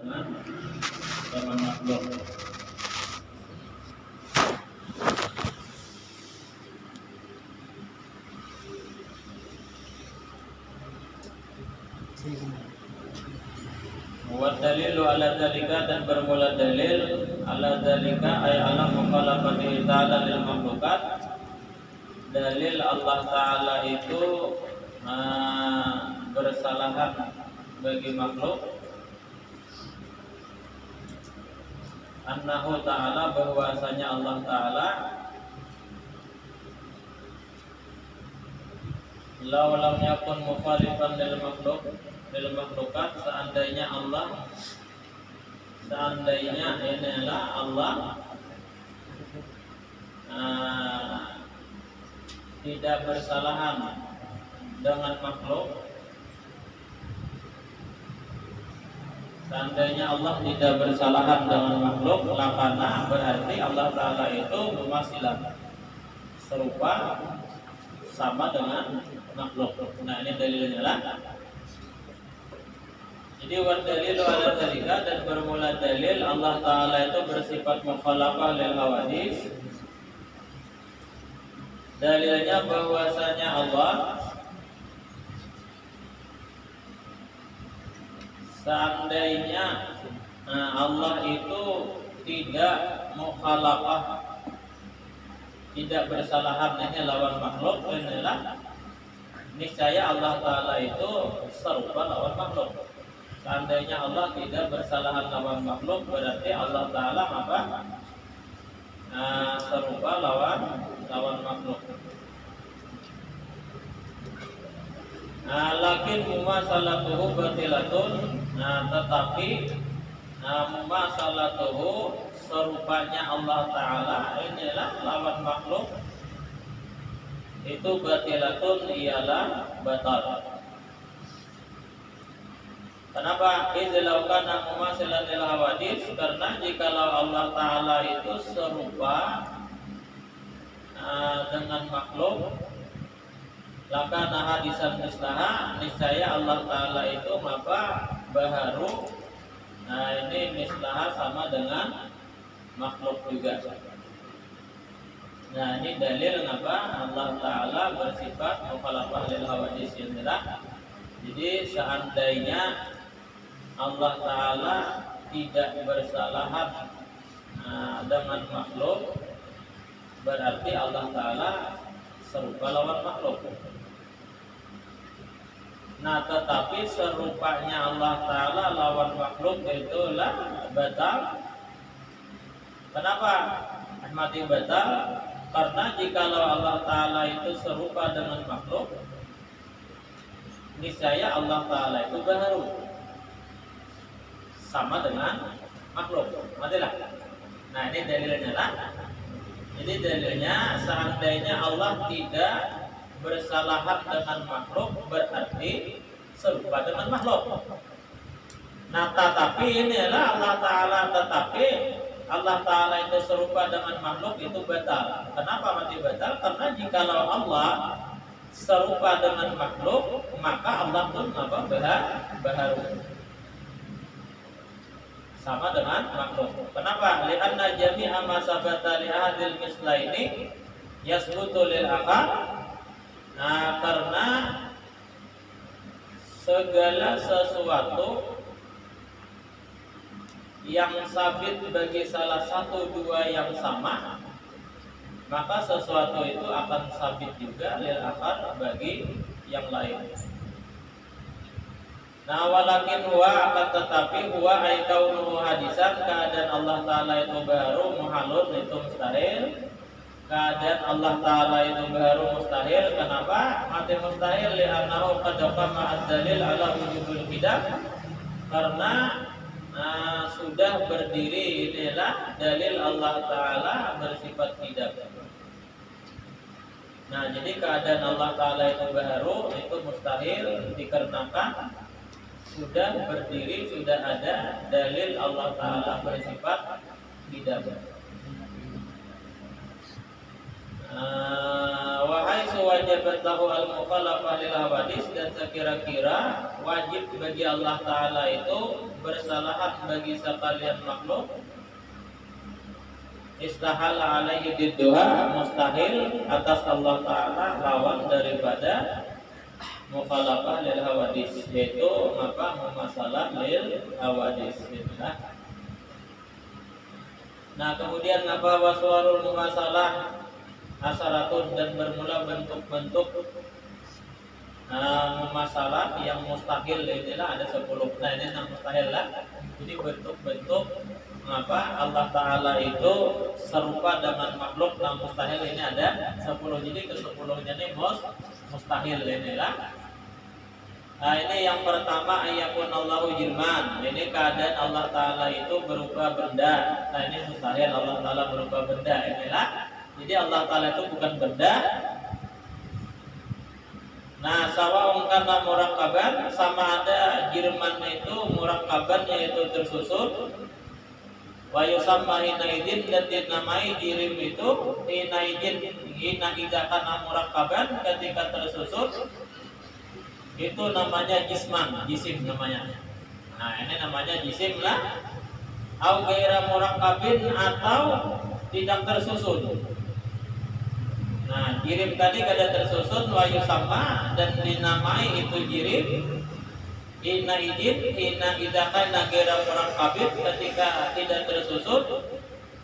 dengan makhluk. Wa dalilu ala dzalika, dan bermula dalil ala dzalika ay ala mukhalafati ta'ala lil makhlukat. Dalil Allah Ta'ala itu bersalahan bagi makhluk. Annahu Ta'ala, bahwasanya Allah Ta'ala law lam yakun mukhalifan lil makhlukat, seandainya inilah Allah tidak bersalahan dengan makhluk. Seandainya Allah tidak bersalahan dengan makhluk, lakana, berarti Allah Ta'ala itu memasilah, serupa, sama dengan makhluk. Nah, ini dalilnya lah. Jadi wa dalilu ala dzalika, dan bermula dalil Allah Ta'ala itu bersifat mukhalafah lil hawadis. Dalilnya bahwasanya Allah seandainya Allah itu tidak mukhalafah, tidak bersalahan hanya lawan makhluk, inilah niscaya Allah Ta'ala itu serupa lawan makhluk. Seandainya Allah tidak bersalahan lawan makhluk, berarti Allah Ta'ala apa? Serupa lawan makhluk. Lakin mumasalatuhu batilatun. Tetapi mumasalatuhu, serupanya Allah Ta'ala inilah lawan makhluk, itu batilatun, ialah batal. Kenapa? Izlau kana mumasilan lil hawadis, karena jikalau Allah Ta'ala itu serupa dengan makhluk, lakana hadisan mislaha, niscaya Allah Ta'ala itu apa? Baharu. Ini mislaha sama dengan makhluk juga. Nah, ini dalil apa? Allah Ta'ala bersifat mukhalafah lil hawadis inilah. Jadi seandainya Allah Ta'ala tidak bersalahan dengan makhluk, berarti Allah Ta'ala serupa lawan makhluk. Nah, tetapi serupanya Allah Ta'ala lawan makhluk itulah batal. Kenapa ahmati batal? Karena jikalau Allah Ta'ala itu serupa dengan makhluk, niscaya Allah Ta'ala itu baharu, sama dengan makhluk. Matilah. Nah, ini dalilnya lah. Jadi dalilnya seandainya Allah tidak bersalahan dengan makhluk, berarti serupa dengan makhluk. Nah, tetapi inilah Allah Ta'ala, tetapi Allah Ta'ala itu serupa dengan makhluk, itu batal. Kenapa mati batal? Karena jikalau Allah serupa dengan makhluk, maka Allah pun apa? Baharu, sama dengan makhluk. Kenapa? Lianna jami'a ma sabata li ahadil mislaini yasbutu lil akhar. Karena segala sesuatu yang sabit bagi salah satu dua yang sama, maka sesuatu itu akan sabit juga lil akhar, bagi yang lain. Nah, walakin huwa, akan tetapi huwa ay kaunuhu hadisan, keadaan Allah Ta'ala itu baru, muhalun itu mustahil. Keadaan Allah Ta'ala itu baru mustahil. Kenapa? Mati mustahil li'annahu qad qama ad-dalil ala wujudul qidam. Karena sudah berdiri inilah dalil Allah Ta'ala bersifat qidam. Nah, jadi keadaan Allah Ta'ala itu baru itu mustahil, dikarenakan sudah berdiri, sudah ada dalil Allah Ta'ala bersifat qidam. Wahai sewajabat lahu al-mukhalafah lil hawadis, dan sekira-kira wajib bagi Allah Ta'ala itu bersalahat bagi sekalian makhluk. Istahala alaihi didduha, mustahil atas Allah Ta'ala lawan daripada mukhalafah lil hawadis, yaitu mumasalah lil hawadis. Nah kemudian waswarul mumasalah asaratun, dan bermula bentuk-bentuk mumasalah yang mustahil, inilah ada 10. Nah ini yang mustahil lah. Jadi bentuk-bentuk Allah Ta'ala itu serupa dengan makhluk. Nah mustahil ini ada 10. Jadi ke-10-nya ini mustahil inilah. Nah ini yang pertama, ayakunallahu jirman. Ini keadaan Allah Ta'ala itu berupa benda. Nah ini mustahil Allah Ta'ala berupa benda, inilah. Jadi Allah Ta'ala itu bukan benda. Nah sawa'un kana murakkaban, sama ada jirman itu murakkaban, yaitu tersusun. Wa yusamma hina idin, dan dinamai jirim itu hina idza kana murakkaban, ketika tersusun itu namanya jisman, jisim namanya. Nah ini namanya jisim lah. Au ghaira murakkabin, atau tidak tersusun. Nah jirim tadi kada tersusun, wa yusamma, dan dinamai itu jirim hina idza kana ghaira murakkabin, ketika tidak tersusun.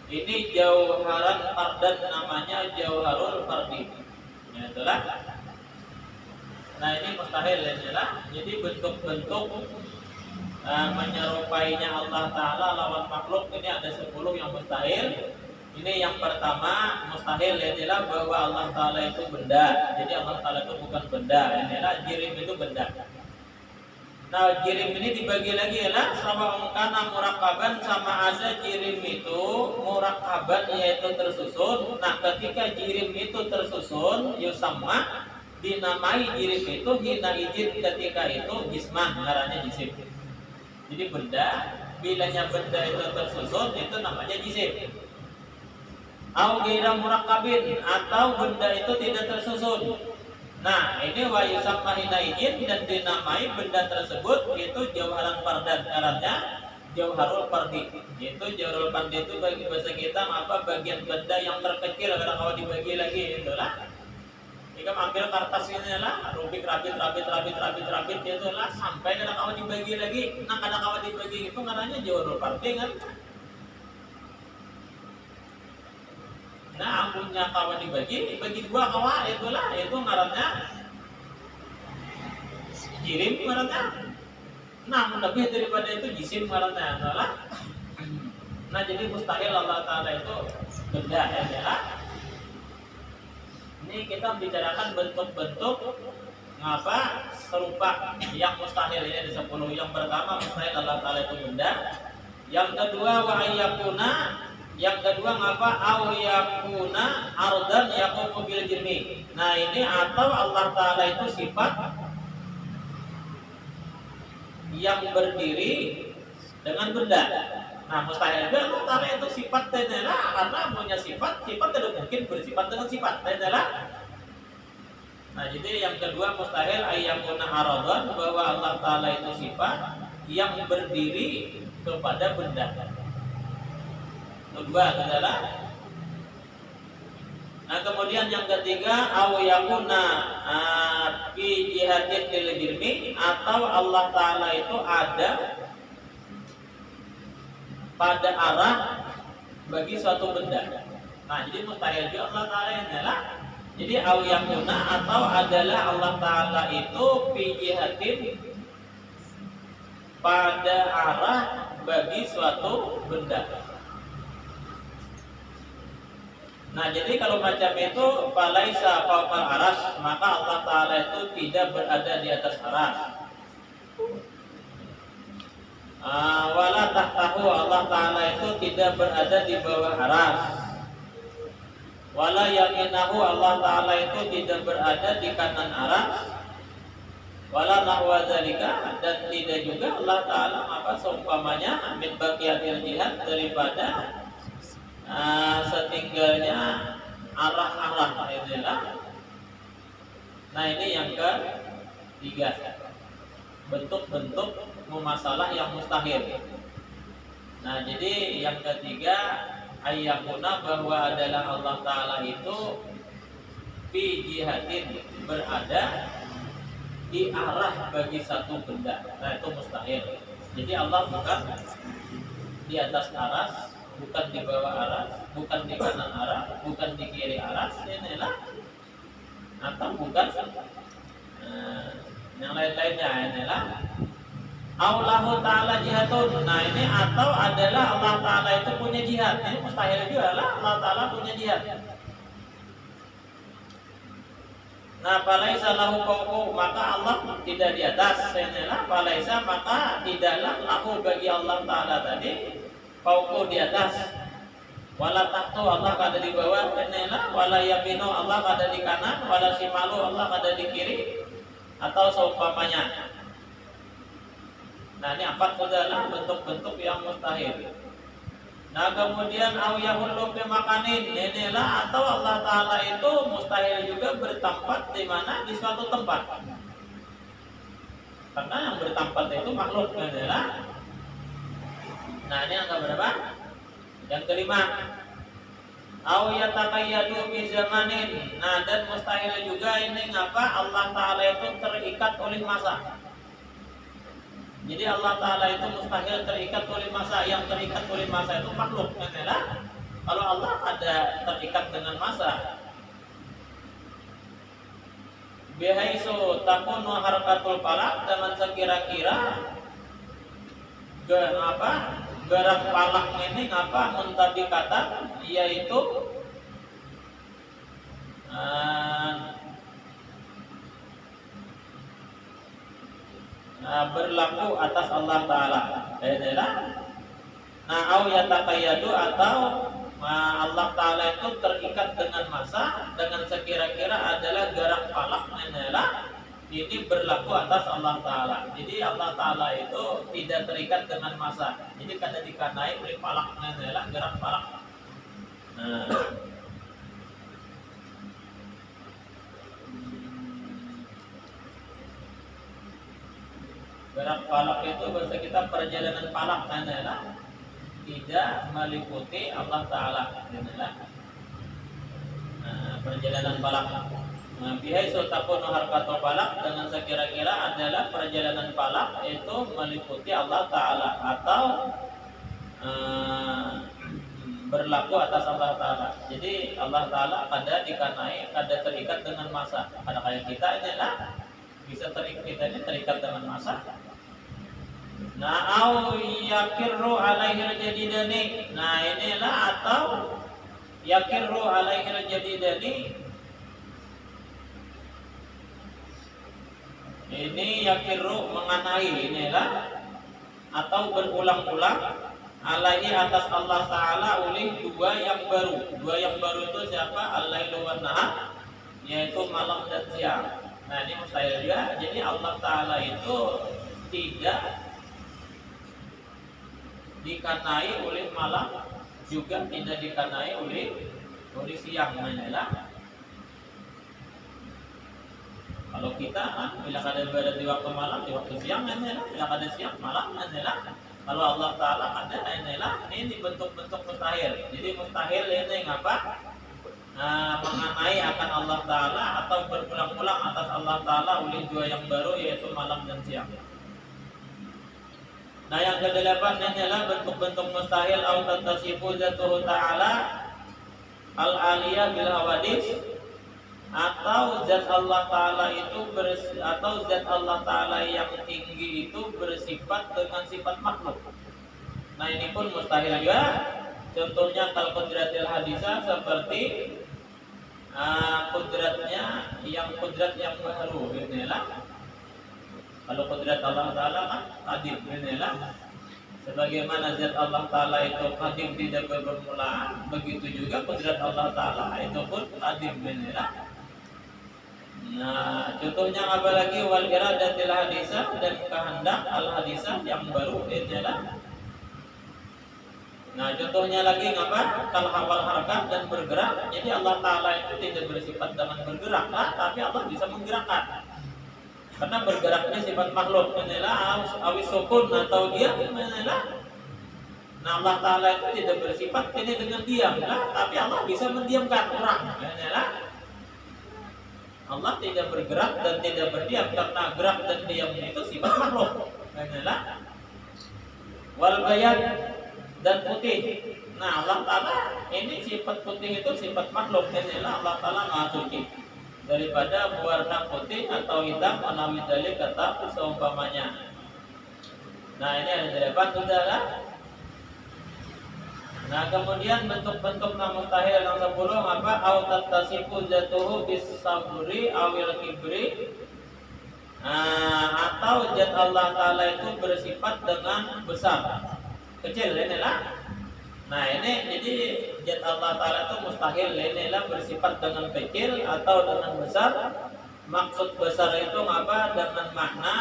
Ini jauharan fardan, namanya jauharul fardi. Ya itulah. Nah ini mustahil inilah. Jadi bentuk-bentuk menyerupainya Allah Ta'ala lawan makhluk ini ada 10 yang mustahil. Ini yang pertama mustahil inilah, bahwa Allah Ta'ala itu benda. Jadi Allah Ta'ala itu bukan benda, inilah jirim itu benda. Nah jirim ini dibagi lagi lah, sama kana murakkaban, sama ada jirim itu murakkaban, yaitu tersusun. Nah ketika jirim itu tersusun, yusamma, dinamai jirim itu hina izin, ketika itu jisman, ngarannya jisim. Jadi benda, bilanya benda itu tersusun, itu namanya jisim. Au ghaira murakkabin, atau benda itu tidak tersusun. Nah ini wa yusamma hina izin, dan dinamai benda tersebut itu jauharan fardan, ngarannya jauharul fardi. Itu jauharul fardi itu bagi bahasa kita bagian benda yang terkecil, kadang kalau dibagi lagi itulah. Jika ambil kertas ini lah, rubik rapit itulah, sampai kadang kawan dibagi lagi. Nah kadang kawan dibagi itu ngarannya jauharul fardi kan. Nah ampunnya kawan dibagi 2 kawan, itulah, itu ngarannya jirim ngarannya. Nah lebih daripada itu jisim ngarannya itulah. Nah jadi mustahil Allah Ta'ala itu benda ya. Ini kita bicarakan bentuk-bentuk serupa yang mustahil, ini ada 10. Yang pertama mustahil Allah Ta'ala itu benda. Yang kedua wa ayyakuna, yang kedua au yakuna ardan yaqumu bil jirmi. Nah ini atau Allah Ta'ala itu sifat yang berdiri dengan benda. Nah mustahil juga Allah Ta'ala itu sifat adalah, karena punya sifat tidak mungkin bersifat dengan sifat adalah. Nah jadi yang kedua mustahil ayyakuna aradan, bahwa Allah Ta'ala itu sifat yang berdiri kepada benda. Kedua adalah. Nah kemudian yang ketiga au yakuna fi jihatin lil jirmi, atau Allah Ta'ala itu ada pada arah bagi suatu benda. Nah jadi mustahil juga Allah Ta'ala adalah. Jadi au yakuna, atau adalah Allah Ta'ala itu fi jihatin, pada arah bagi suatu benda. Nah jadi kalau macam itu falaisa fawqal aras, maka Allah Ta'ala itu tidak berada di atas aras. Wala tahtahu, Allah Ta'ala itu tidak berada di bawah aras. Wala yaminahu, Allah Ta'ala itu tidak berada di kanan aras. Wala nahwa dzalika, dan tidak juga Allah Ta'ala seumpamanya min baqiyatil jihad, daripada setinggalnya arah-arah inilah. Nah ini yang ketiga. bentuk-bentuk mumasalah yang mustahil. Nah, jadi yang ketiga ayyakuna, bahwa adalah Allah Ta'ala itu fi jihatin, berada di arah bagi satu benda. Nah, itu mustahil. Jadi Allah bukan di atas aras, bukan di bawah aras, bukan di kanan aras, bukan di kiri aras, inilah, atau bukan yang lain-lainnya, inilah. Allahu Ta'ala jihadun. Nah, ini atau adalah Allah Ta'ala itu punya jihad. Ini mustahil juga lah Allah Ta'ala punya jihad. Nah, falaisa lahu fawqu, maka Allah tidak di atas. Inilah falaisa, maka tidaklah lahu bagi Allah Ta'ala tadi fawqu, di atas. Wala tahtu, Allah ada di bawah. Inilah wala yaminu, Allah ada di kanan. Wala shimalu, Allah ada di kiri. Atau seumpamanya. Nah, ini empat adalah bentuk-bentuk yang mustahil. Nah, kemudian au yahullu fi makanin, inilah atau Allah Ta'ala itu mustahil juga bertempat di mana, di suatu tempat. Karena yang bertempat itu makhluk, inilah. Nah, ini angka berapa? Yang kelima, au yataqayyadu bi zamanin. Nah, dan mustahil juga ini ngapa Allah Ta'ala itu terikat oleh masa. Jadi Allah Ta'ala itu mustahil terikat oleh masa. Yang terikat oleh masa itu makhluk, inilah. Kalau Allah ada terikat dengan masa, bihaisu takunu harakatul falak, dengan sekira-kira gerak falak ini ngapa muntabikatan, yaitu berlaku atas Allah Ta'ala. Inilah. Nah, au yataqayyadu, atau Allah Ta'ala itu terikat dengan masa, dengan sekira-kira adalah gerak falak, inilah. Ini berlaku atas Allah Ta'ala. Jadi Allah Ta'ala itu tidak terikat dengan masa. Jadi kada dikanai oleh falak, inilah, gerak falak. Nah, gerak falak itu bahasa kita perjalanan falak, adalah tidak meliputi Allah Ta'ala, adalah perjalanan falak. Nah, bihaisu takunu harakatul falak, dengan sekira-kira adalah perjalanan falak itu meliputi Allah Ta'ala, atau berlaku atas Allah Ta'ala. Jadi Allah Ta'ala kada dikanai, kada terikat dengan masa. Kada kayak kita, inilah bisa terikat dengan masa. Nah, au yakirru alaihi jadidani. Nah, inilah atau yakirru alaihi jadidani. Ini yakirru menganai, inilah, atau berulang-ulang alaihi atas Allah Ta'ala oleh dua yang baru. Dua yang baru itu siapa? Al-lailu wan nahar, yaitu malam dan siang. Nah, ini mustahil juga. Jadi Allah Ta'ala itu tidak dikanai oleh malam, juga tidak dikanai oleh siang. Inilah. Kalau kita bila kada berada di waktu malam, di waktu siang, inilah. Bila kada siang, malam, inilah. Kalau Allah Ta'ala ada, inilah. Ini bentuk-bentuk mustahil. Jadi mustahil ini ngapa? Mengenai akan Allah Ta'ala, atau berulang-ulang atas Allah Ta'ala oleh dua yang baru, yaitu malam dan siang. Nah, yang kedelapan adalah bentuk-bentuk mustahil, au tatasifu zatuhu ta'ala al-aliyah bil hawadis, atau zat Allah Ta'ala itu atau zat Allah Ta'ala yang tinggi itu bersifat dengan sifat makhluk. Nah, ini pun mustahil juga. Contohnya kal qudratil hadisah, seperti kudratnya yang baru, inilah. Kalau kudrat Allah Ta'ala kan qadim, inilah. Sebagaimana zat Allah Ta'ala itu qadim, tidak bermula, begitu juga kudrat Allah Ta'ala itu pun qadim, inilah. Nah, contohnya apa lagi? Wal iradatil hadisah, dan kehendak al hadisah yang baru, inilah. Nah, contohnya lagi apa? Kal hawal harakat, dan bergerak. Jadi Allah Ta'ala itu tidak bersifat dengan bergerak, tapi Allah bisa menggerakkan. Karena bergeraknya sifat makhluk, inilah awis sukun atau diam, inilah. Nah Allah Ta'ala itu tidak bersifat ini dengan diam, tapi Allah bisa mendiamkan orang, inilah. Allah tidak bergerak dan tidak berdiam karena gerak dan diam itu sifat makhluk, inilah. Wal bayad dan putih. Nah Allah Ta'ala ini sifat putih itu sifat makhluk, inilah Allah Ta'ala Maha Suci daripada warna putih atau hitam menawi dalil kata seumpamanya. Nah ini ada delapan saudara. Nah kemudian bentuk-bentuk yang mustahil yang 10 apa? Au tattasifu zatuhu bis sabri awil kibri. Atau zat Allah Ta'ala itu bersifat dengan besar, kecil, inilah. Nah ini jadi zat Allah Ta'ala itu mustahil, inilah bersifat dengan kecil atau dengan besar. Maksud besar itu apa? Dengan makna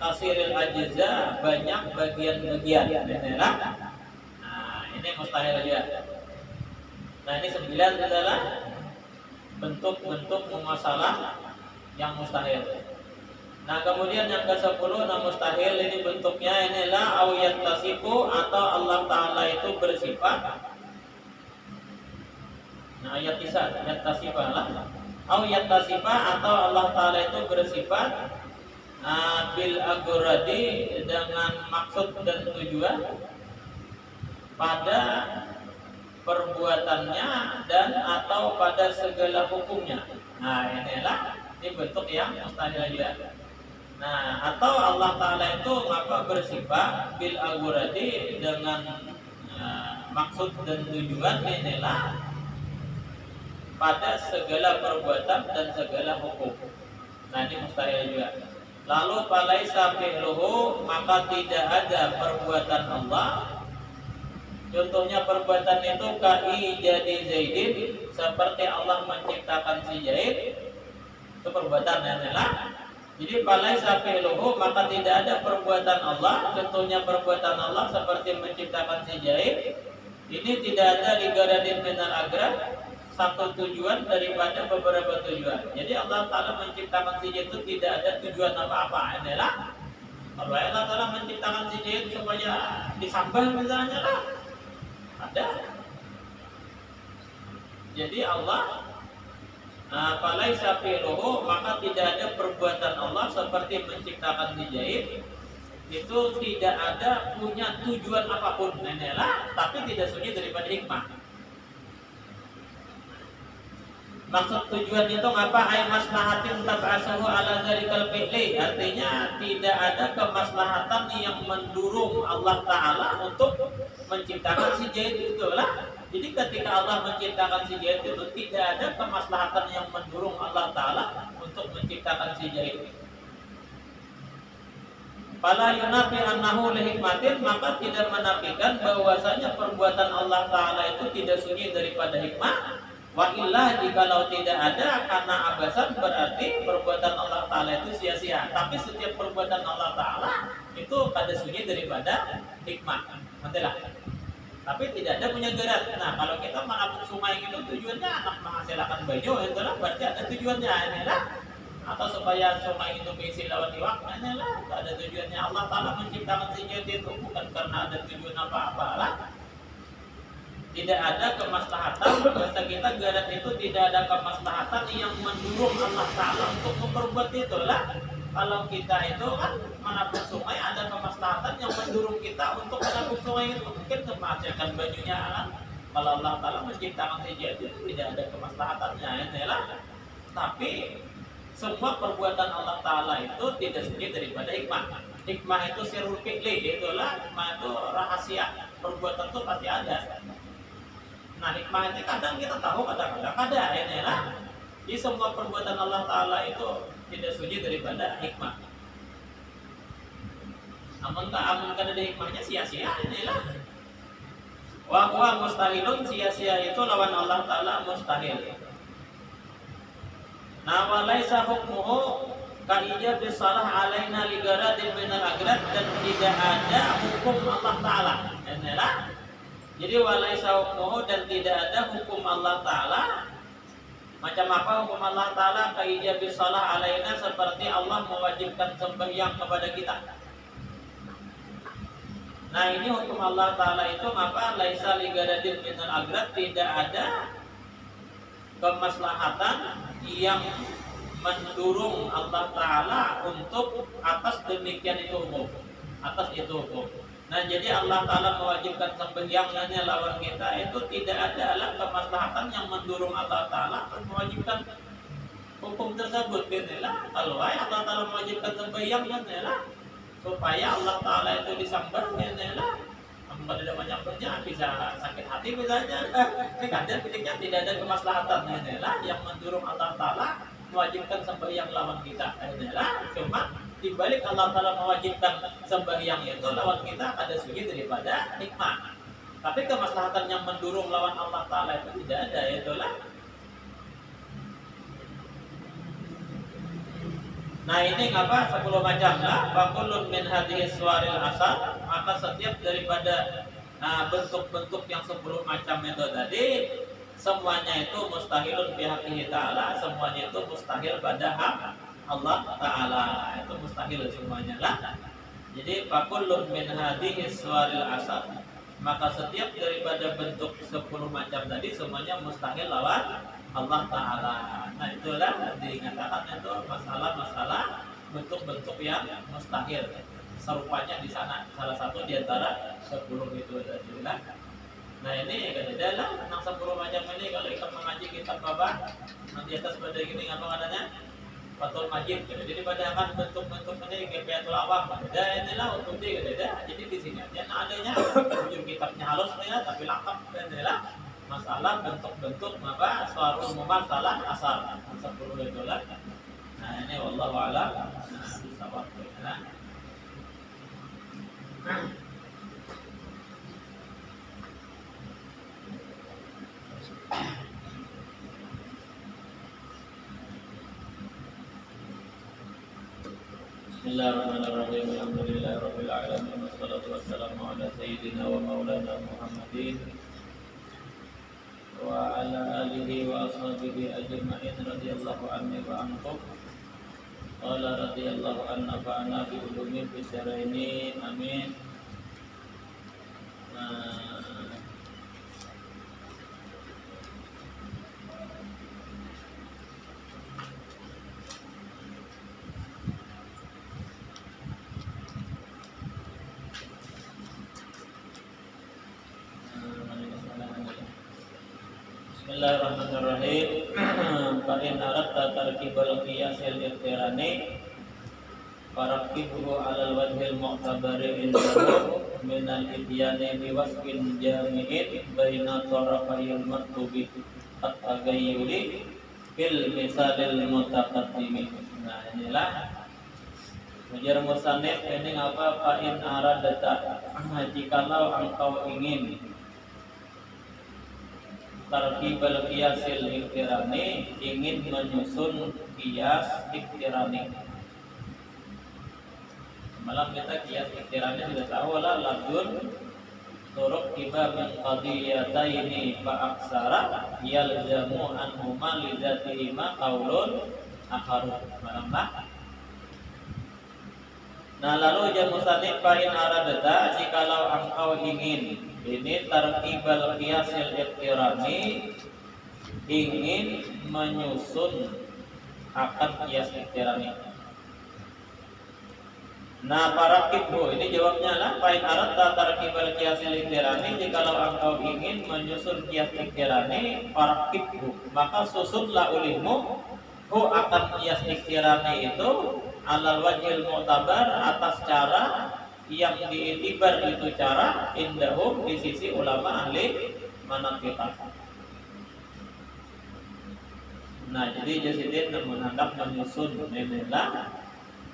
kasiril ajza, banyak bagian-bagian, inilah. Nah ini mustahil aja. Nah ini 9 adalah bentuk-bentuk masalah yang mustahil. Nah kemudian yang ke-10 nah mustahil ini bentuknya inilah awiyat tasifu atau Allah Ta'ala itu bersifat. Nah ayat 9 ayat tasifah lah. Awiyat tasifah atau Allah Ta'ala itu bersifat bil agoradi dengan maksud dan tujuan pada perbuatannya dan atau pada segala hukumnya. Nah inilah ini bentuk yang mustahil juga. Nah, atau Allah Ta'ala itu apa bersifat bil agurati dengan maksud dan tujuan inilah pada segala perbuatan dan segala hukum. Nah, ini mustahil juga. Lalu falaisa fi'luhu, maka tidak ada perbuatan Allah. Contohnya perbuatan itu kai jadi Zaidin, seperti Allah menciptakan si Zaid. Itu perbuatan inilah. Jadi falaisa fi'luhu, maka tidak ada perbuatan Allah. Contohnya perbuatan Allah seperti menciptakan si Zaid. Ini tidak ada ligaradin minal agrad, satu tujuan daripada beberapa tujuan. Jadi Allah Ta'ala menciptakan si Zaid itu tidak ada tujuan apa-apa. Inilah. Kalau Allah Ta'ala menciptakan si Zaid supaya disambah misalnya lah, ada. Jadi Allah falaisa fi'luhu, maka tidak ada perbuatan Allah seperti menciptakan si Zaid itu tidak ada punya tujuan apapun, inilah, tapi tidak sunyi daripada hikmah. Maksud tujuan itu apa? Ay maslahatin tab'asuhu ala dzarikal fi'li, artinya tidak ada kemaslahatan yang mendorong Allah Ta'ala untuk menciptakan si Zaid itulah. Jadi ketika Allah menciptakan si Zaid itu tidak ada kemaslahatan yang mendorong Allah Ta'ala untuk menciptakan si Zaid. Fala yunafi annahu lihikmatin, maka tidak menafikan bahwasanya perbuatan Allah Ta'ala itu tidak sunyi daripada hikmah. Wa illa jikalau tidak ada karena abasan, berarti perbuatan Allah Ta'ala itu sia-sia. Tapi setiap perbuatan Allah Ta'ala itu pada sunyi daripada hikmah. Mantilah. Tapi tidak ada punya gerak. Nah kalau kita menabung sungai itu tujuannya anak menghasilkan banyu, itulah berarti ada tujuannya, inilah. Atau supaya sungai itu berisi lawan iwak, inilah ada tujuannya. Allah Ta'ala menciptakan si Zaid itu bukan karena ada tujuan apa-apa lah. Tidak ada kemaslahatan, bahasa kita gerak itu tidak ada kemaslahatan yang mendorong Allah Ta'ala untuk memperbuat itulah. Kalau kita itu kan menabung sungai ada kemaslahatan yang mendorong kita untuk menabung sungai itu, mungkin menghasilkan bajunya kan. Kalau Allah Ta'ala menciptakan si Zaid itu tidak ada kemaslahatannya, inilah. Tapi semua perbuatan Allah Ta'ala itu tidak sunyi daripada hikmah. Hikmah itu sirrul fi'li, itulah. Hikmah itu rahasia perbuatan itu pasti ada. Nah hikmah itu kadang kita tahu, kadang-kadang ada, inilah. Jadi semua perbuatan Allah Ta'ala itu tidak sunyi daripada hikmah. Amun kada ada hikmahnya sia-sia, inilah. Wa huwa mustahilun, sia-sia itu lawan Allah Ta'ala mustahil. Nah walaisa hukmuhu ka'ijab salah alaina ligaradin minal agrad, dan tidak ada hukum Allah Ta'ala, inilah. Jadi walaisa hukmuhu, dan tidak ada hukum Allah Ta'ala Macam apa hukum Allah Ta'ala kaijabis salah alaina, seperti Allah mewajibkan sembahyang kepada kita. Nah ini hukum Allah Ta'ala itu apa? Laisa ligadadin minal agrad, tidak ada kemaslahatan yang mendurung Allah Ta'ala untuk atas demikian itu hukum, atas itu hukum. Nah jadi Allah Ta'ala mewajibkan sembahyangnya lawan kita itu tidak ada kemaslahatan yang mendurung Allah Ta'ala mewajibkan hukum tersebut. Inilah kalau Allah Ta'ala mewajibkan sembahyang, inilah supaya Allah Ta'ala itu disembah, inilah kalau tidak menyembahnya bisa sakit hati misalnya. Ini kadang ketika tidak ada kemaslahatan, inilah yang mendurung Allah Ta'ala mewajibkan sembahyang lawan kita. Inilah cuma dibalik Allah Ta'ala mewajibkan sembahyang itu lawan kita ada segi daripada hikmah. Tapi kemaslahatan yang mendurung lawan Allah Ta'ala itu tidak ada, itulah. Nah ini apa? 10 macam lah. Fakulun min hadhihi suwaril asal, maka setiap daripada bentuk-bentuk yang 10 macam itu tadi, semuanya itu mustahilun fi haqqihi ta'ala, semuanya itu mustahil pada hak Allah Ta'ala, itu mustahil semuanya lah. Jadi fakullun min hadhihi suwaril asal, maka setiap daripada bentuk 10 macam tadi semuanya mustahil lawan Allah Ta'ala. Nah itulah dinyatakan itu masalah-masalah bentuk-bentuk yang mustahil. Serupanya di sana salah satu di antara 10 itu tadi lah. Nah ini adalah tentang 10 macam ini. Kalau kita mengaji kitab Bapak nanti atas pada gini apa katanya? Fathul Majid. Jadi pada akan bentuk-bentuk ini Ghafiyatul Awam. Dan inilah untuk dia. Jadi di sini aja adanya ujung kitabnya halus ya, tapi lengkap. Dan inilah masalah bentuk-bentuk apa suarul umum salah asal 10 itu lah. Nah ini wallahu a'lam. Nah bisa waktu ya. Bismillahirrahmanirrahim. Alhamdulillahirabbil alamin wassalatu wassalamu ala sayyidina wa maulana Muhammadin wa ala alihi wa ashabihi ajma'in radhiyallahu anhu wa anhum. Qala radhiyallahu anna fa'ana bi ulumi fid dharaini amin. Bismillahirrahmanirrahim. Fa in aradta tarkibal qiyasil iqtirani farakibhu 'alal wajhil mu'tabari indahu min al-ityani bi wasfin jami'in baina tarafayil matlubi at-tagayyuli fil misalil mutaqaddimi. Nah inilah ujar musannif ini apa? Fa in aradta, jikalau engkau ingin tarkibal qiyasil iqtirani, ingin menyusun qiyas iqtirani. Malam kita qiyas iqtirani sudah tahu lah, ladun turuk tiba min qadiyataini fa aksara yalzamu anhuma li dzatihima qaulun akharu. Malam lah. Nah lalu ujar musannif fa in aradta, jikalau engkau ingin ini tarkibal qiyasil iqtirani, ingin menyusun akan qiyas iqtirani. Nah parakibhu ini jawabnya lah, fa'in aradta tarkibal qiyasil iqtirani, jikalau engkau ingin menyusun qiyas iqtirani, parakibhu maka susunlah olehmu hu akan qiyas iqtirani itu alal wajhil mu'tabar, atas cara yang diitibar itu cara indahum di sisi ulama ahli manatiq. Nah jadi jasidin hendak menyusun inilah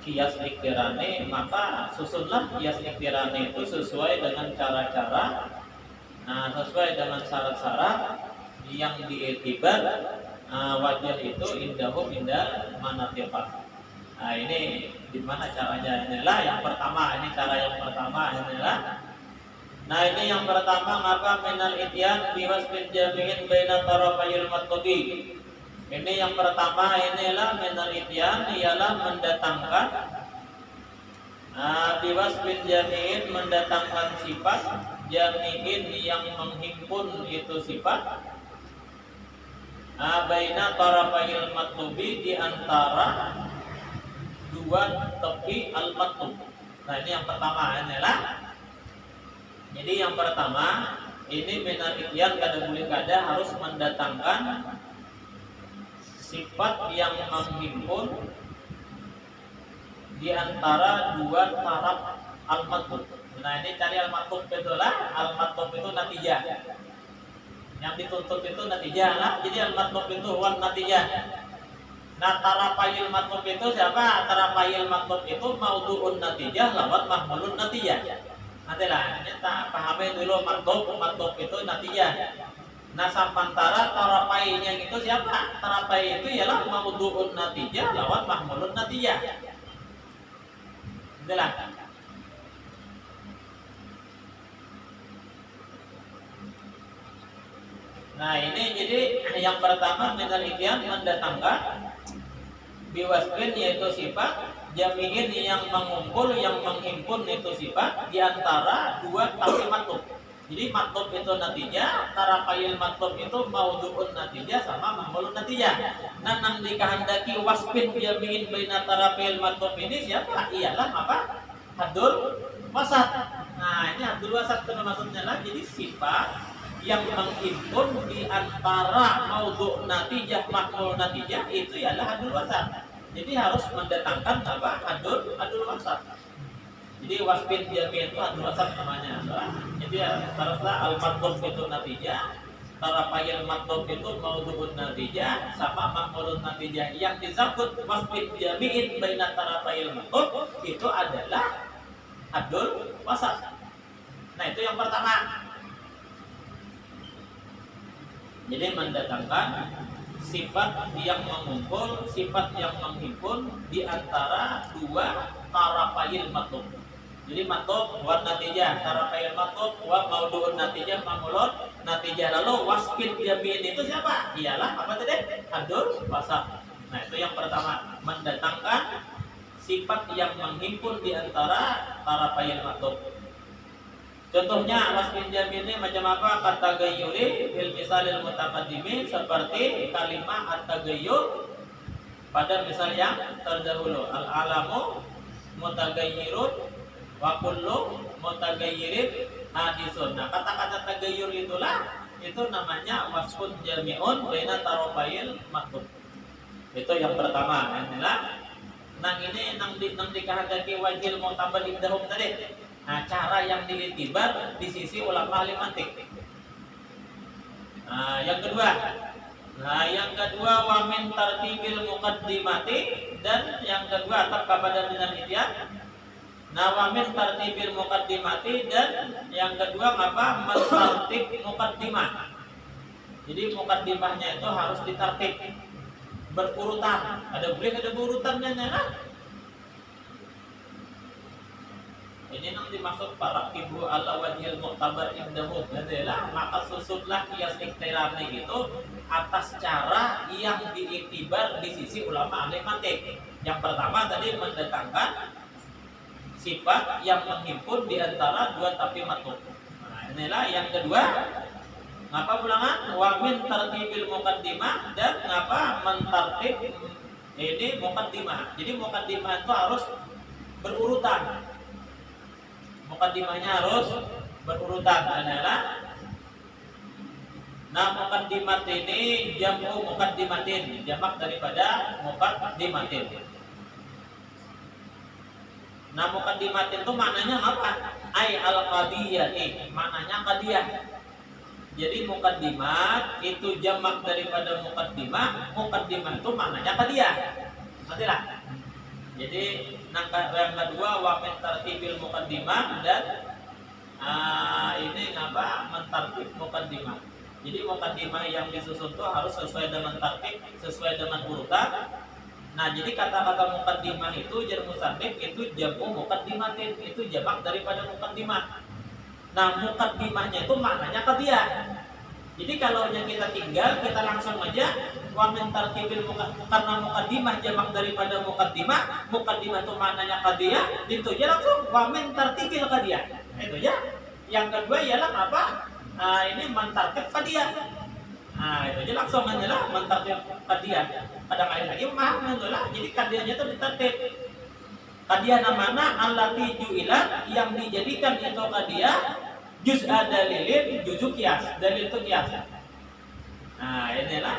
qiyas iqtirani, maka susunlah qiyas iqtirani itu sesuai dengan cara-cara, sesuai dengan syarat-syarat yang diitibar wajah itu indahum indah manatiq. Nah ini gimana caranya? Inilah yang pertama, ini cara yang pertama inilah. Nah ini yang pertama, ngapa minal ityan biwasfin jami'in baina tarafayil matlubi. Ini yang pertama inilah menelitian ialah mendatangkan biwasbin jami'in mendatangkan sifat jami'in yang menghimpun itu sifat baina tarafayil matlubi di antara dua tepi al-matlub. Nah ini yang pertama inilah. Jadi yang pertama ini menelitian kada boleh kada harus mendatangkan sifat yang menghimpun di antara dua taraf al-matlub. Nah ini cari al-matlub itulah, al-matlub itu natijah. Yang dituntut itu natijah lah. Jadi al-matlub itu wan natijah. Nah tarafayil matlub itu siapa? Tarafayil matlub itu maudhu'un natijah lawan mahmulun natijah. Nanti lah, ini tak pahami dulu matlub itu natijah. Nah sampantara tarafainya itu siapa? Tarafai itu ialah maudhu'un natijah lawan mahmulun natijah. Itulah. Nah ini jadi yang pertama penelitian mendatangkan biwasbin yaitu sifat jami'in yang mengumpul yang menghimpun itu sifat di antara dua tapi matlub. Jadi matlub itu natijah, tarafayil matlub itu maudhu'un natijah sama mahmulun natijah. Nah nang dikehendaki wasbin jami'in baina tarafayil matlub ini siapa? Ialah apa? Hadul wasat. Nah ini hadul wasat itu maksudnya lah. Jadi sifat yang menghimpun di antara maudhu' natijah mahmul natijah itu ialah hadul wasat. Jadi harus mendatangkan apa? Hadul wasat. Jadi wasbin jami' itu hadul wasat namanya. Jadi haruslah al-matlub itu natijah, tarafayil matlub itu maudhu'un natijah sama mahmulun natijah. Yang disebut wasbin jami'in baina tarafayil matlub itu adalah hadul wasat. Nah itu yang pertama. Jadi mendatangkan sifat yang mengumpul, sifat yang menghimpun di antara dua tarafayil matlub. Jadi matlub wa natijah, tarafayil matlub wa maudhu'un natijah, mahmulun natijah. Lalu wasbin jami'in itu siapa? Ialah apa tadi? Hadul wasat. Nah itu yang pertama, mendatangkan sifat yang menghimpun di antara tarafayil matlub. Contohnya wasbin jami' ini macam apa? Katagayyuri bil misalil mutaqaddimi seperti kalimat at-tagayyur pada misal yang terdahulu. Al-alamu mutagayyirun wa kullu mutagayyirin hadisun. Nah, kata-kata tagayyur itulah itu namanya wasbun jami'un baina tarafayil matlub. Itu yang pertama. Nang ini nang dikehendaki wajil mu'tabar indahum tadi. Nah, cara yang diitibar di sisi ulama ahli mantik. Nah, yang kedua wa min tartibil muqaddimati, dan yang kedua atap kepada penelitian. Nah, wa min tartibil muqaddimati, dan yang kedua apa? Mentartib muqaddimah. Jadi muqaddimahnya itu harus ditartib berurutan. Ada berurutannya nah. Ini yang dimaksud para ibu ala wajhil mu'tabar indahu adalah maka susutlah kias iktirarnya itu atas cara yang diiktibar di sisi ulama ahli mantik. Yang pertama tadi mendatangkan sifat yang menghimpun di antara dua tapi matlub. Nah, inilah yang kedua. Ngapa ulangan? Wa min tartibil muqaddimah, dan ngapa mentartib ini muqaddimah. Jadi muqaddimah itu harus berurutan. Muqaddimahnya harus berurutan adalah. Nah, muqaddimat ini jamu muqaddimatin, jamak daripada muqaddimatin. Nah, muqaddimatin itu maknanya apa? Ai al-qadiyati, maknanya qadiyah. Jadi muqaddimat itu jamak daripada muqaddimah. Muqaddimah itu maknanya qadiyah. Ngertilah? Jadi yang kedua wa min tartibil muqaddimah, dan ini apa? Mentartib muqaddimah. Jadi muqaddimah yang disusun itu harus sesuai dengan tartib, sesuai dengan urutan. Nah, jadi kata-kata muqaddimah itu jar musannif itu jamu muqaddimatin, itu jamak daripada muqaddimah. Nah, muqaddimahnya itu maknanya qadiyah. Jadi kalau yang kita tinggal, kita langsung aja wa min tartibil karena muqaddimah jamak daripada muqaddimah itu maknanya qadiyah, itu aja langsung wa min tartibil qadiyah. Itu aja. Yang kedua ialah apa? Ini mentartib qadiyah. Itu aja langsung aja lah mentartib qadiyah. Kadang-kadang lagi memahami itu lah. Jadi qadiyahnya itu ditertib. Qadiyah namanya allati ju'ilat, yang dijadikan itu qadiyah juz'a dalilin, juz'u qiyas. Dalil itu qiyas. Inilah.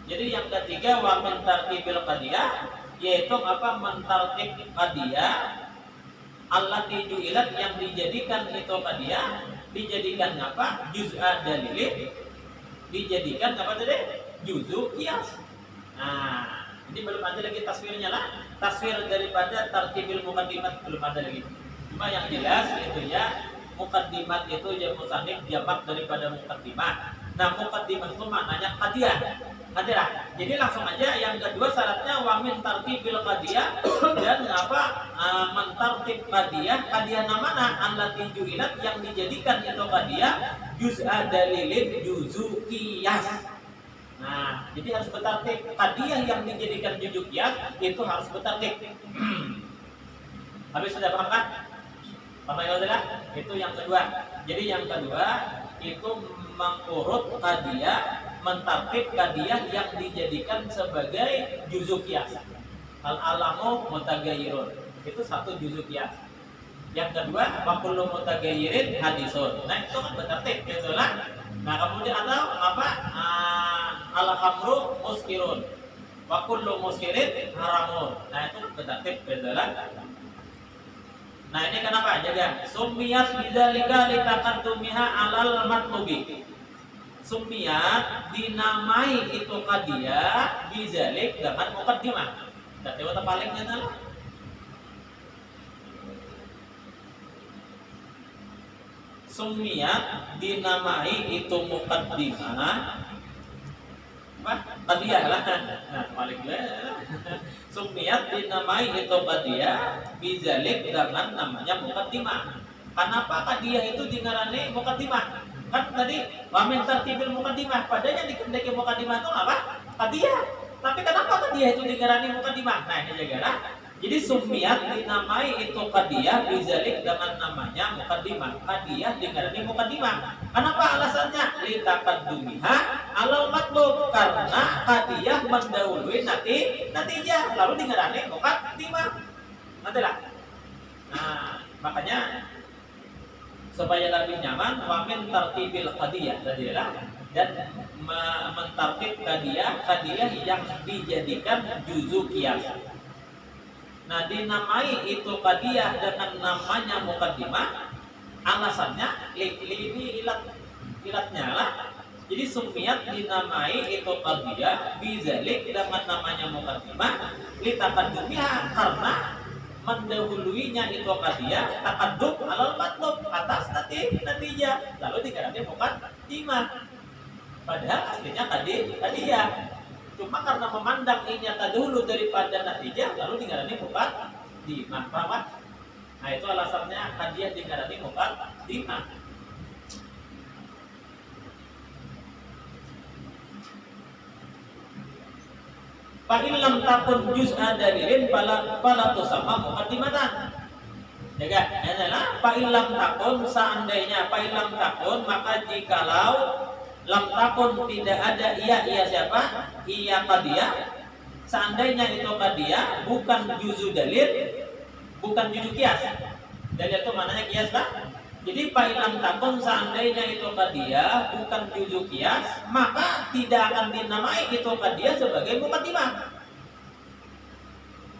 Jadi yang ketiga wa min tartibil qadiyah, yaitu apa? Mentartib qadiyah allati ju'ilat, yang dijadikan itu qadiyah, dijadikan apa? Juz'a dalilin, dijadikan apa tadi? Juz'u qiyas. Ini belum ada lagi taswirnya lah. Taswir daripada tartibil muqaddimat belum ada lagi. Cuma yang jelas itu ya, muqaddimat itu ya musannif jamak daripada muqaddimah. Nah, muqaddimah itu maknanya qadiyah. Qadiyah. Jadi langsung aja yang kedua syaratnya wa min tartibil qadiyah, dan apa? Mentartib qadiyah. Qadiyah namanya allati ju'ilat, yang dijadikan itu qadiyah juz'a dalilin, juz'u qiyas. Jadi harus bertartib. Qadiyah yang dijadikan juz'u qiyas itu harus bertartib. Habis sudah paham kan? Paham ya saudara? Itu yang kedua. Jadi yang kedua itu mengurut qadiyah, mentartib qadiyah yang dijadikan sebagai juz'u qiyas. Al-alamu mutaghayyirun. Itu satu juz'u qiyas. Yang kedua wa kullu mutaghayyirin hadisun. Nah, itu kan bertartib, gitu lah. Nah, kemudian atau apa? Al-khamru muskirun wa kullu muskirin haramun. Nah, itu bertartib, gitu lah. Nah, ini kenapa? Jaga. Summiyat bidzalika litaqaddumiha 'alal matlubi. Summiyat dinamai itu qadiyah bidzalik dengan muqaddimah. Dadi wata paling adalah summiyat dinamai itu muqaddimah qadiyah lah. Nah, paling summiyat dinamai itu qadiyah bizalik dengan namanya muqaddimah. Kenapa qadiyah itu dingarani muqaddimah? Kan tadi wa min tartibil muqaddimah, padanya dikendaki muqaddimah itu apa? Qadiyah. Tapi kenapa qadiyah itu dingarani muqaddimah? Nah, ini jagalah. Jadi summiyat dinamai itu qadiyah bizalik dengan namanya muqaddimah. Qadiyah dingarani muqaddimah. Kenapa alasannya? Litaqaddumiha 'alal matlub, karena qadiyah mendahului natijah, lalu dingarani muqaddimah. Nanti lah. Nah, makanya supaya lebih nyaman wa min tartibil qadiyah tadilah, dan mentartib qadiyah yang dijadikan juz'u qiyas. Nah, dinamai itu qadiyah dengan namanya muqaddimah. Alasannya ini ilatnya lah. Jadi summiyat dinamai itu qadiyah bizalik dengan namanya muqaddimah litaqaddumiha, karena mendahuluinya itu qadiyah taqaddum alal matlub, atas natijah, lalu diganti muqaddimah. Padahal aslinya qadiyah. Cuma karena memandang ini terdahulu daripada natijah, lalu digarani muqaddimah. Paham? Nah, itu alasannya qadiyah digarani muqaddimah. Fa in lam takun juz'a dalilin fala tusamma muqaddimatan. Jaga, adalah fa in lam takun, seandainya fa in lam takun, maka jikalau lam takun tidak ada iya siapa? Iya qadiyah. Seandainya itu qadiyah bukan juz'u dalil, bukan juz'u qiyas. Dalil itu maknanya qiyas lah. Jadi fa lam takun, seandainya itu qadiyah bukan juz'u qiyas, maka tidak akan dinamai itu qadiyah sebagai muqaddimah.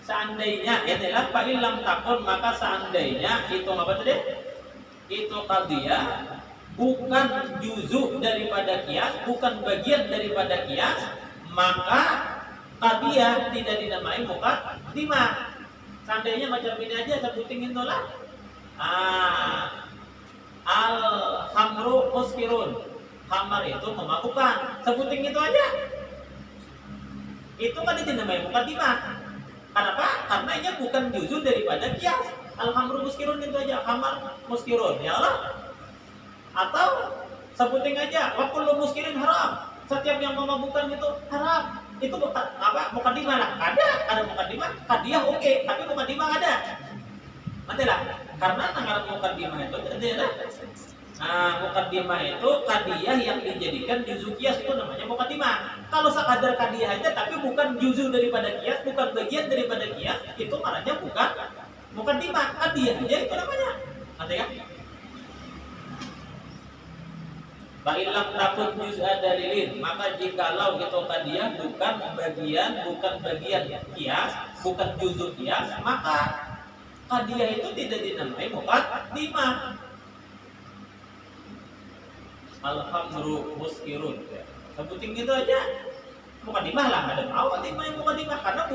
Seandainya adalah fa lam takun, maka seandainya itu apa tadi? Itu qadiyah bukan juz'u daripada qiyas, bukan bagian daripada qiyas, maka qadiyah tidak dinamai muqaddimah. Seandainya macam ini aja, sebutin itu lah. Al-khamru muskirun, khamar itu memabukkan, sebutin itu aja. Itu kan dinamai muqaddimah. Kenapa? Karena ini bukan juz'u daripada qiyas. Al-khamru muskirun itu aja, khamar muskirun, ya Allah. Atau Sebutin aja, wa kullu muskirin haram. Setiap yang memabukkan itu haram. Itu apa? Mukadimah lah. Ada mukadimah, hadiah oke, tapi mukadimah ada. Adalah karena tanggalan mukadimah itu adalah mukadimah itu hadiah yang dijadikan juzu kias, itu namanya mukadimah. Kalau sekadar hadiah aja tapi bukan juzu daripada kias, bukan bagian daripada kias, itu marahnya bukan mukadimah. Hadiah aja itu namanya. Ngerti kan? Fa'ilam takun juz'a dalilin, maka jikalau itu hadiah bukan bagian kias, bukan juzu kias, maka hadiah itu tidak dinamai muqaddimah. Alhamdulillah muskirun. Sebutin gitu aja. Muqaddimah lah, ada mau muqaddimah karena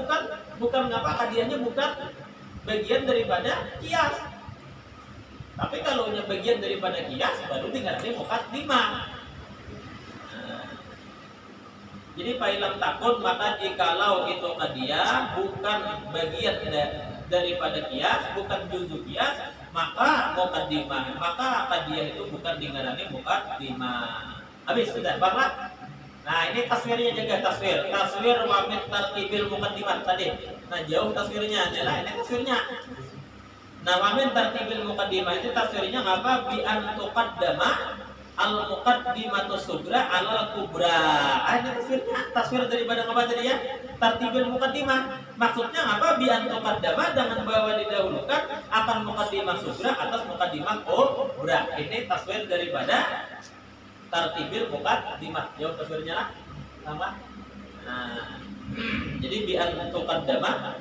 bukan apa, hadiahnya bukan bagian daripada kias. Tapi kalau bagian daripada kias baru tinggalnya muqaddimah. Jadi fa'ilam takun, maka jikalau itu hadiah bukan bagian daripada kias, bukan juzu kias, maka muqaddimah, maka hadiah itu bukan tinggalnya muqaddimah. Habis sudah, Bapak. Nah, ini taswirnya jaga taswir wa min tartibil muqaddimah tadi. Nah, jauh taswirnya, adalah ini taswirnya. Nah, wa min tartibil muqaddimah itu taswirnya apa? Bi an tuqaddama al muqaddimatu sugra alal kubra. Ini taswirnya, taswir daripada apa tadi ya? Tartibil muqaddimah. Maksudnya apa? Bi an tuqaddama, dengan bahwa didahulukan akan muqaddimah sugra atas muqaddimah kubra. Ini taswir daripada tartibil muqaddimah. Jauh taswirnya lah. Tambah. Nah, jadi bi an tuqaddama.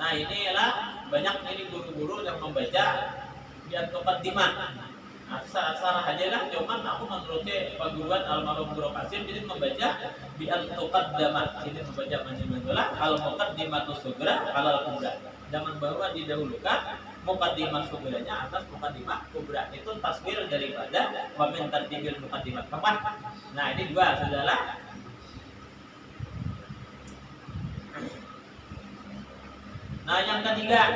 Nah, inilah banyak ini guru-guru yang membaca bi an tuqaddimah. Nah, sarah aja lah, cuman aku menurutnya Pak almarhum Guru Qasim jadi membaca bi an tuqaddama. Ini membaca manjimantulah al muqaddimatu sugra alal kubra. Zaman bahwa didahulukan muqaddimah sugranya atas muqaddimah kubra. Itu taswir daripada wa min tartibil muqaddimah. Nah, ini dua sudahlah. Nah, yang ketiga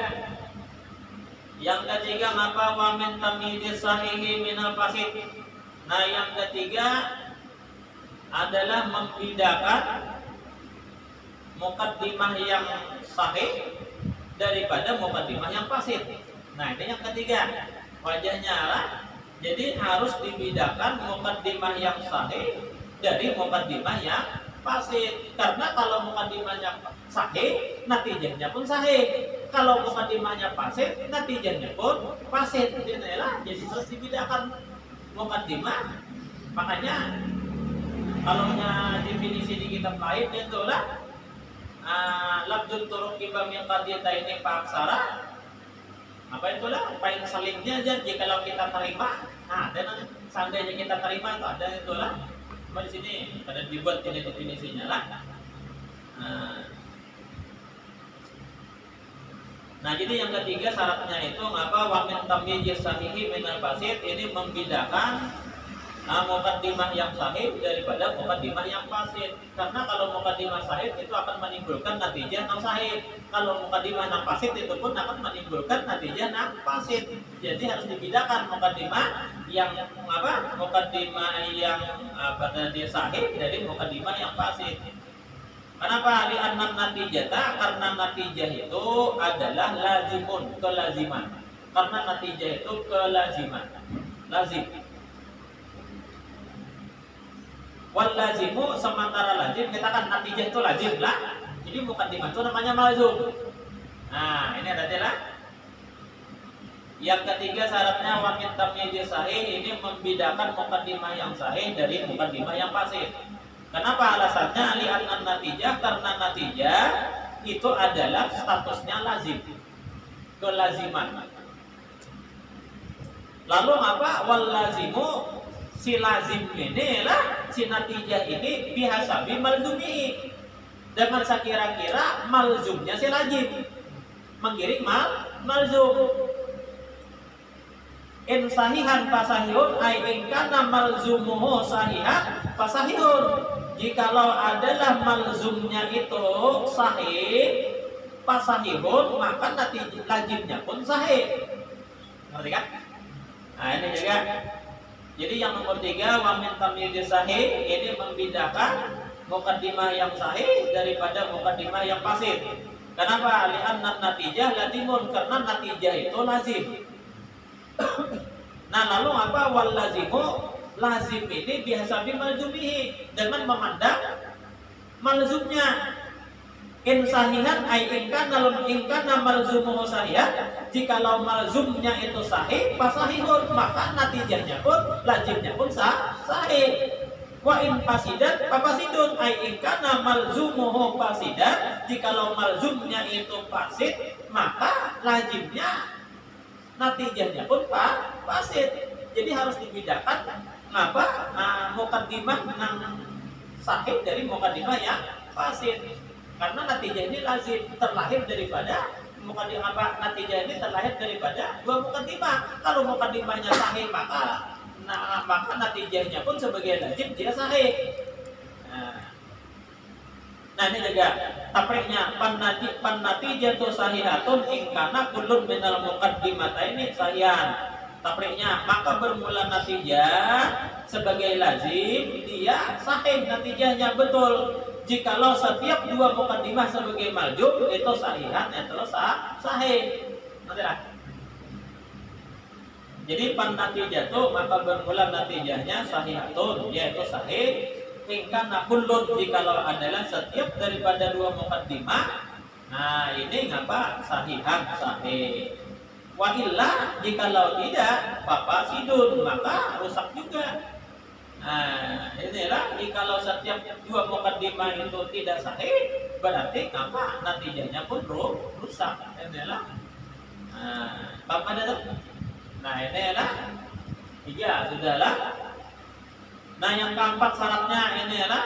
apa? Wa min tamyiz sahihi minal fasid. Nah, yang ketiga adalah membedakan muqaddimah yang sahih daripada muqaddimah yang fasid. Nah, ini yang ketiga. Wajahnya lah, jadi harus dibedakan muqaddimah yang sahih dari muqaddimah yang fasid. Karena kalau muqaddimahnya sahih, natijahnya pun sahih. Kalau muqaddimahnya fasid, natijahnya pun fasid. Jadi harus dibedakan muqaddimah. Makanya kalau definisi di kitab lain itulah labdul turuq ibam yang qadiyata ini paksara. Apa itulah paling salingnya aja jikalau kita terima. Nah, dan seandainya kita terima itu ada itulah. Di sini ada dibuat ini definisinya lah. Nah, jadi yang ketiga syaratnya itu apa? Wa min tamyiz sahihi minal fasid, ini membedakan muqaddimah yang sahih daripada muqaddimah yang fasid. Karena kalau muqaddimah sahih itu akan menimbulkan natijah yang sahih. Kalau muqaddimah yang fasid itu pun akan menimbulkan natijah yang fasid. Jadi harus dibedakan muqaddimah yang apa? Muqaddimah yang tadi sahih dari muqaddimah yang fasid. Kenapa? Li'anna natijata, karena natijah itu adalah lazimun, kelaziman. Karena natijah itu kelaziman, lazim. Wal lazimu, sementara lazim, kita kan natijah itu lazim lah. Jadi muqaddimah itu namanya malzum. Nah, ini ada lah. Yang ketiga syaratnya wa min tamyiz sahih, ini membedakan muqaddimah yang sahih dari muqaddimah yang fasid. Kenapa alasannya? Li'anna natijah, karena natijah itu adalah statusnya lazim, kelaziman. Lalu apa? Wal lazimu, si lazim ini lah, si natijah ini bihasabi malzumi, dengan sekira-kira malzumnya si lazim menggiring malzum. In sahihan fasahihun, ay in kana malzumuhu sahihan fasahihun. Jikalau adalah malzumnya itu sahih, fasahihun, maka natijah lazimnya pun sahih. Ngerti kan? Nah, ini juga Jadi yang nomor 3 wa min tamyiz sahih, ini membedakan mukaddimah yang sahih daripada mukaddimah yang fasid. Kenapa? Li'anna natijah lazimun, karena natijah itu lazim. Nah, lalu apa? Wal lazimu, lazim ini bihasabi malzumihi, dengan memandang malzumnya. In sahihan ay ingkana malzumuhu sahihan, jikalau malzumnya itu sahih fasahihun, maka natijahnya pun lazimnya pun sahih. Wa in fasidan fasidun ay ingkana malzumuhu fasidan, jikalau malzumnya itu fasid, maka lazimnya natijahnya pun fasid. Jadi harus dibedakan apa mukaddimah yang sahih dari mukaddimah yang fasid. Karena natijah ini lazim terlahir daripada mukaddimah apa? Natijah ini terlahir daripada dua mukaddimah. Kalau mukaddimahnya sahih maka natijahnya pun sebagai lazim dia sahih. Nah ini juga tapriknya pan natijatu sahihatun in kana kullun minal muqaddimataini sahihan. Tapriknya maka bermula natijah sebagai lazim dia sahih, natijahnya betul. Jikalau setiap dua mukaddimah sebagai maljum itu sahihan, itu sahih. Nantilah. Jadi pan natijatu maka bermula natijahnya sahihatun, yaitu sahih. Ingkana kullun, jikalau adalah setiap daripada dua mukaddimah, nah ini ngapa sahihan sahih. Wa illa, jikalau tidak fasidun, maka rusak juga. Nah, inilah jikalau setiap dua mukaddimah itu tidak sahih, berarti apa? Natijahnya pun rusak. Inilah. Apa ada tuh? Nah, inilah. Iya, sudahlah. Nah, yang keempat syaratnya inilah.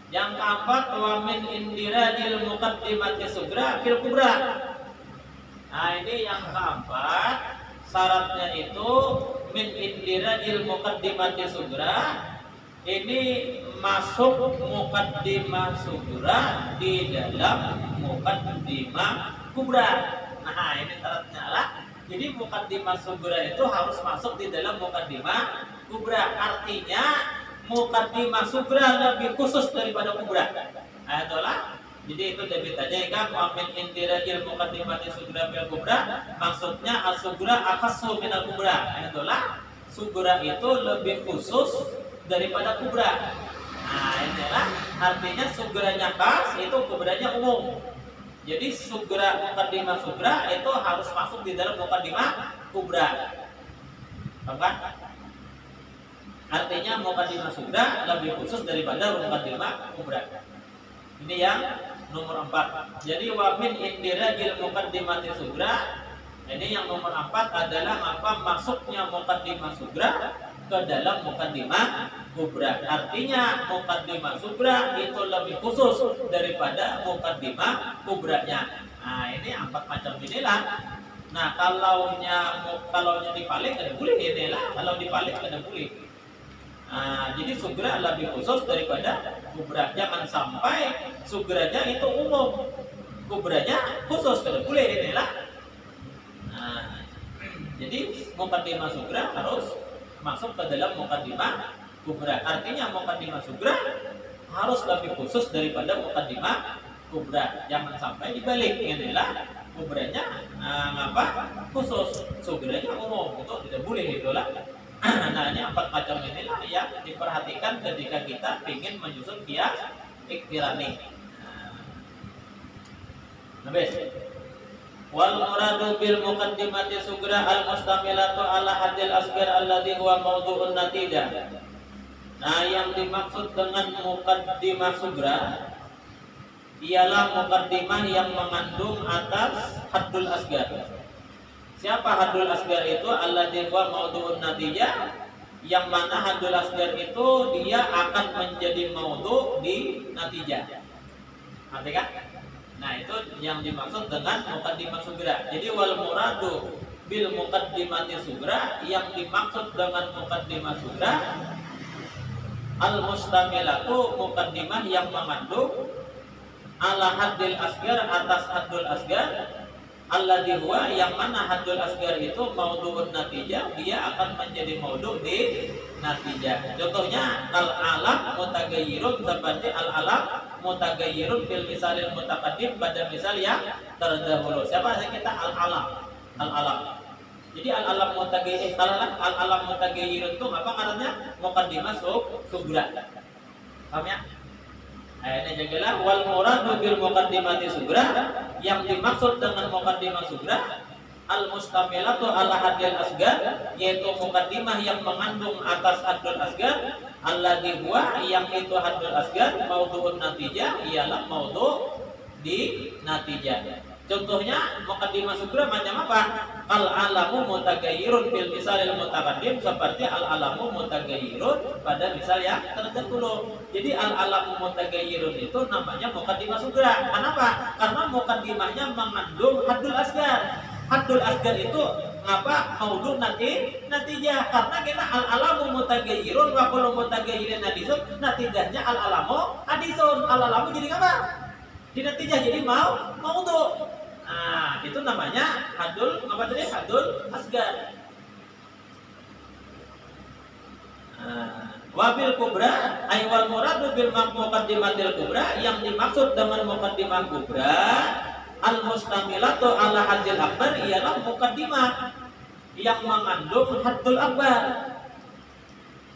Yang keempat wa min indiradil muqaddimati sugra fil kubra. Nah, ini yang keempat syaratnya itu min indiradil muqaddimati sugra, ini masuk muqaddimah sugra di dalam muqaddimah kubra. Nah, ini syaratnya lah. Jadi muqaddimah sugra itu harus masuk di dalam muqaddimah kubra. Artinya muqaddimah sugra lebih khusus daripada kubra. Nah, itulah. Jadi itu debitannya kan min indiradil muqaddimati sugra fil kubra, maksudnya as-sugra akhassu minal kubra. Itulah sugra itu lebih khusus daripada kubra. Nah, inilah artinya sugranya khas, itu kubranya umum. Jadi sugra muqaddimah sugra itu harus masuk di dalam muqaddimah kubra. Paham kan? Artinya muqaddimah sugra lebih khusus daripada muqaddimah kubra. Ini yang nomor 4. Jadi wa min indiradil muqaddimati sugra, ini yang nomor 4 adalah apa? Masuknya muqaddimah sugra ke dalam muqaddimah kubra. Artinya muqaddimah sugra itu lebih khusus daripada muqaddimah kubranya. Nah, ini 4 macam inilah. Nah, kalau dibalik tidak boleh inilah. Kalau dibalik tidak boleh. Nah, jadi sugra lebih khusus daripada kubra. Jangan sampai sugranya itu umum, kubranya khusus, tidak boleh inilah. Nah, jadi muqaddimah sugra harus masuk ke dalam muqaddimah kubra. Artinya muqaddimah sugra harus lebih khusus daripada muqaddimah kubra. Jangan sampai dibalik inilah, kubranya khusus, sugranya umum, itu tidak boleh itulah. Nah, ini 4 macam inilah yang diperhatikan ketika kita ingin menyusun kias iktirani. Habis. Wal muradu bil muqaddimati sugra al mustamilatu ala hadil asghar alladhi huwa mawdu'un natijah. Nah, yang dimaksud dengan muqaddimah sugra ialah muqaddimah yang mengandung atas haddul asghar. Siapa haddul asghar itu? Alladzi huwa mawdu'un natijah, yang mana haddul asghar itu dia akan menjadi maudhu di natijah. Ngerti kan? Nah, itu yang dimaksud dengan muqaddimah sugra. Jadi wal muradu bil muqaddimati sugra, yang dimaksud dengan muqaddimah sugra al mustamilatu, muqaddimah yang mengandung ala haddil asghar, atas haddul asghar, alladzi huwa yang mana haddul asgar itu maudhu'un natijah, dia akan menjadi maudhu' di natijah. Contohnya al alam mutaghayyirun, seperti al alam mutaghayyirun bil misalil mutaqaddim pada misal yang terdahulu. Siapa kita al alam? Al alam. Jadi al alam mutaghayyirun itu apa artinya? Muqaddimah sughra. Paham ya? Ini jagalah wal muradu bil muqaddimati sughra, yang dimaksud dengan muqaddimah sughra al mustamilatu ala haddil asgar, yaitu muqaddimah yang mengandung atas haddul asgar, alladzi huwa yang itu haddul asgar maudhu'un natijah, ialah maudhu' di natijah. Contohnya muqaddimah sughra macam apa? Al alamu mutaghayyirun bil misalil mutaqaddim, seperti al alamu mutaghayyirun pada misal yang terdahulu. Jadi al alamu mutaghayyirun itu namanya muqaddimah sughra. Kenapa? Karena muqaddimahnya mengandung haddul asgar. Haddul asgar itu apa? Maudhu' natijah. Karena kita al alamu mutaghayyirun wa kullu mutaghayyirin hadisun, natijahnya al alamu hadisun. Al alamu jadi apa? Di natijah jadi maudhu'. Nah, itu namanya haddul apa tadi? Haddul asgar. Wabil kubra ay wal muradu bil muqaddimatil kubra, yang dimaksud dengan muqaddimah kubra al mustamilatu ala haddil akbar, ialah muqaddimah yang mengandung haddul akbar.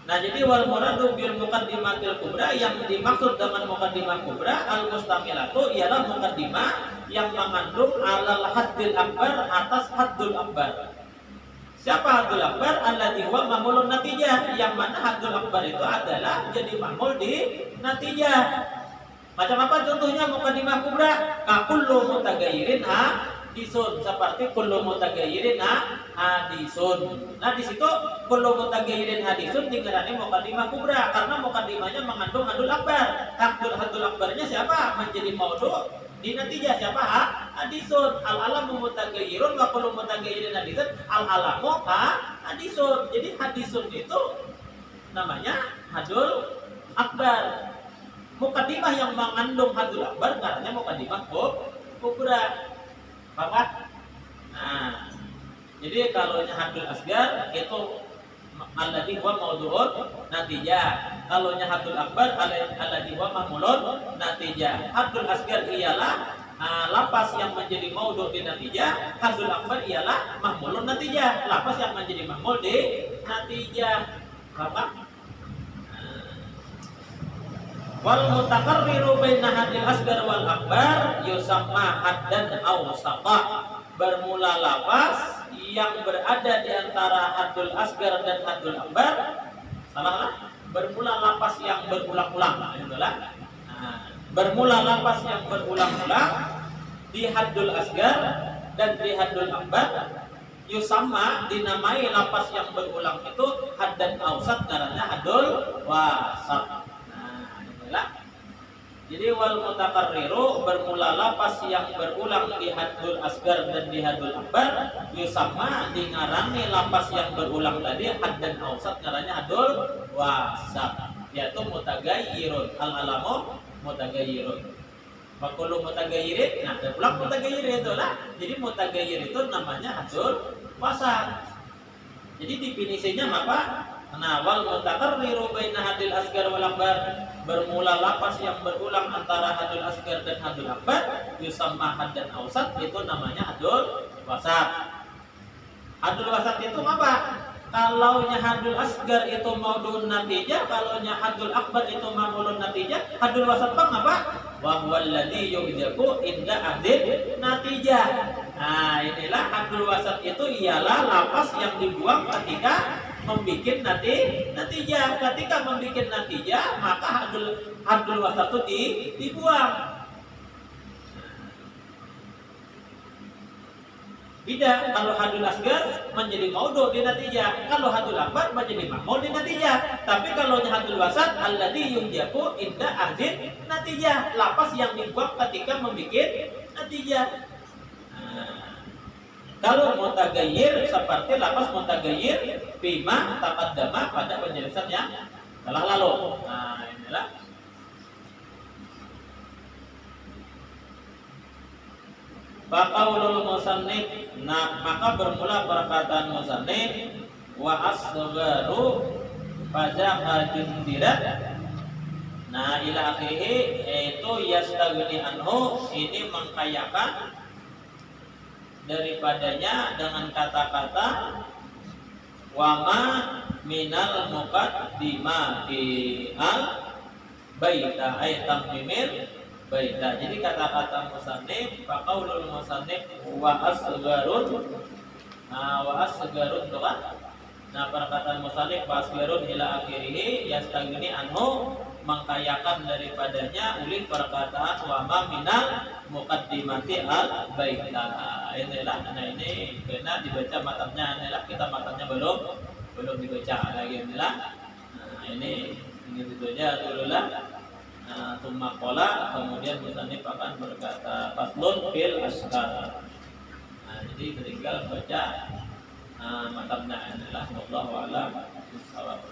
Nah, jadi wal muradu bil muqaddimatil kubra, yang dimaksud dengan muqaddimah kubra al mustamilatu ialah muqaddimah yang mengandung alal haddil akbar, atas haddul akbar. Siapa haddul akbar? Alladzi huwa mamulun natijah, yang mana haddul akbar itu adalah jadi mamul di natijah. Macam apa contohnya muqaddimah kubra? Ka kullu mutaghayyirin hadisun, seperti kullu mutaghayyirin hadisun. Nah, di situ kullu mutaghayyirin hadisun dikerani muqaddimah kubra karena muqaddimahnya mengandung haddul akbar. Haddul akbarnya siapa? Menjadi maudhu' di natijah. Siapa? Hadisun. Al alamu mutaghayyirun wa kullu mutaghayyirin hadisun. Al alamu hadisun. Jadi hadisun itu namanya haddul akbar. Muqaddimah yang mengandung haddul akbar karena muqaddimah kubra. Paham? Nah, jadi kalau haddul asgar itu alladzi huwa maudhu'un natijah. Kalau haddul akbar alladzi huwa mahmulun natijah. Haddul asgar ialah lapas yang menjadi maudhu' di natijah, haddul akbar ialah mahmulun natijah, lapas yang menjadi mahmul di natijah. Apa? Wal mutaqarriru baina haddil asgar wal akbar yusamma haddan aw saqa. Bermula lapas yang berada di antara haddul asgar dan haddul akbar, salah. Bermula lapas yang berulang-ulang, itulah. Bermula lapas yang berulang-ulang di haddul asgar dan di haddul akbar, yusamma dinamai lapas yang berulang itu haddan awsat, namanya haddul wasat. Jadi wal mutaqarriru bermula lapas yang berulang di haddul asgar dan di haddul akbar, yusamma dingarani lapas yang berulang tadi haddan awsat, namanya haddul wasat, yaitu mutaghayyirun. Al alamu mutaghayyirun. Wa kullu mutaghayyirin, nah ada ulang mutaghayyir itu lah. Jadi mutaghayyir itu namanya haddul wasat. Jadi definisinya apa? Nah, wal mutaqarriru baina haddil asgar wal akbar, bermula lapas yang berulang antara haddul asgar dan haddul akbar, yusamma haddan awsat, itu namanya haddul wasat. Haddul wasat itu apa? Kalau haddul asgar itu maudhu'un natijah, kalau haddul akbar itu mamulun natijah, haddul wasat apa? Wa huwal ladzi yuhjabu inda haddil natijah. Nah, inilah haddul wasat itu ialah lapas yang dibuang ketika membikin natijah. Ketika membikin natijah, maka haddul wasat itu dibuang. Beda kalau haddul asgar menjadi maudhu' di natijah, kalau haddul akbar menjadi mahmul di natijah. Tapi kalau haddul wasat alladzi yunjabu inda ahdin natijah, lapas yang dibuang ketika membikin natijah. Kalau mutaghayyir seperti lapas mutaghayyir bima taqaddama pada penjelasan yang telah lalu. Nah, inilah Faqaulul musannif, nah maka bermula perkataan musannif wa asgharu fazaka jundirat. Nah ila akhirih yaitu yastaghni anhu, ini mengkayakan daripadanya dengan kata-kata wama minal muqaddimati al baita ay tamimil baita. Jadi kata-kata musannif faqaulul musannif wa asgharun, wa asgharun itu kan. Nah perkataan musannif wa asgharun ila akhirih yastaghni anhu, mengkayakan daripadanya oleh perkataan wa ma minal muqaddimati al baita. Inilah, nah ini kena dibaca matanya. Inilah kita matanya belum dibaca lagi. Inilah, nah ini gitu aja dulu lah. Nah, summa qala, kemudian musannif akan berkata faslun fil ashkar. Nah, jadi tinggal baca matanya. Inilah wallahu a'lam.